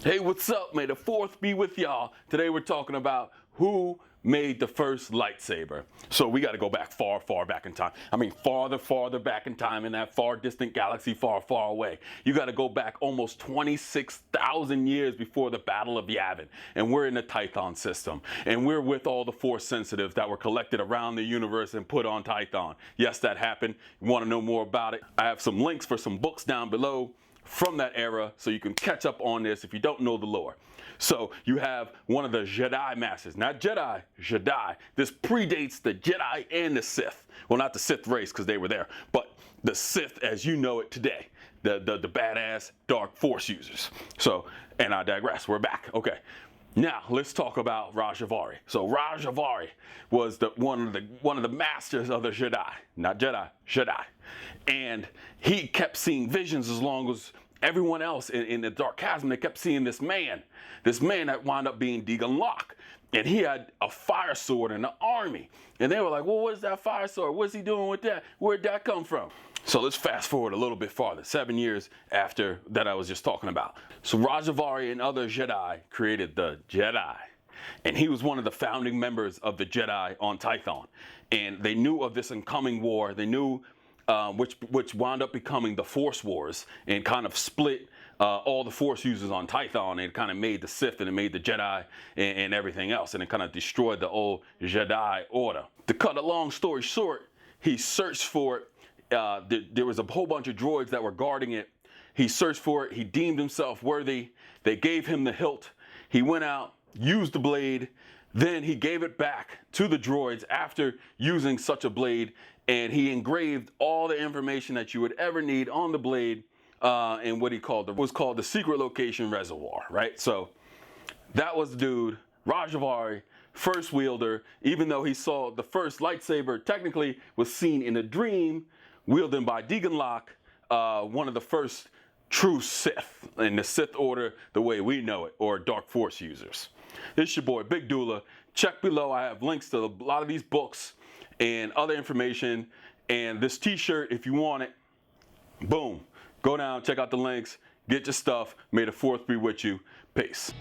Hey, what's up? May the fourth be with y'all. Today we're talking about who made the first lightsaber. So we got to go back far back in time. I mean, farther back in time, in that far distant galaxy, far away. You got to go back almost 26,000 years before the Battle of Yavin. And we're in the Tython system. And we're with all the Force sensitives that were collected around the universe and put on Tython. Yes, that happened. You want to know more about it? I have some links for some books down below from that era, so you can catch up on this if you don't know the lore. So you have one of the Jedi Masters, not Jedi, Jedi. This predates the Jedi and the Sith. Well, not the Sith race because they were there, but the Sith as you know it today, the badass dark Force users. So, and I digress. We're back. Okay. Now let's talk about Rajavary. So Rajavary was one of the masters of the Jedi, not Jedi, Jedi, and he kept seeing visions as long as everyone else in the Dark Chasm. They kept seeing this man that wound up being Deacon Locke, and he had a fire sword in the army, and they were like, "Well, what's that fire sword? What's he doing with that? Where'd that come from?" So let's fast forward a little bit farther, 7 years after that I was just talking about. So Rajavary and other Jedi created the Jedi. And he was one of the founding members of the Jedi on Tython. And they knew of this incoming war. They knew which wound up becoming the Force Wars and kind of split all the Force users on Tython. And it kind of made the Sith and it made the Jedi and everything else. And it kind of destroyed the old Jedi order. To cut a long story short, he searched for it. There was a whole bunch of droids that were guarding it. He searched for it. He deemed himself worthy. They gave him the hilt. He went out, used the blade. Then he gave it back to the droids after using such a blade. And he engraved all the information that you would ever need on the blade in what he was called the secret location reservoir, right? So that was the dude, Rajavary, first wielder, even though he saw the first lightsaber technically was seen in a dream, wielded by Deacon Locke, one of the first true Sith in the Sith order the way we know it, or Dark Force users. This is your boy, Big Doula. Check below, I have links to a lot of these books and other information, and this t-shirt if you want it. Boom. Go down, check out the links, get your stuff. May the fourth be with you. Peace.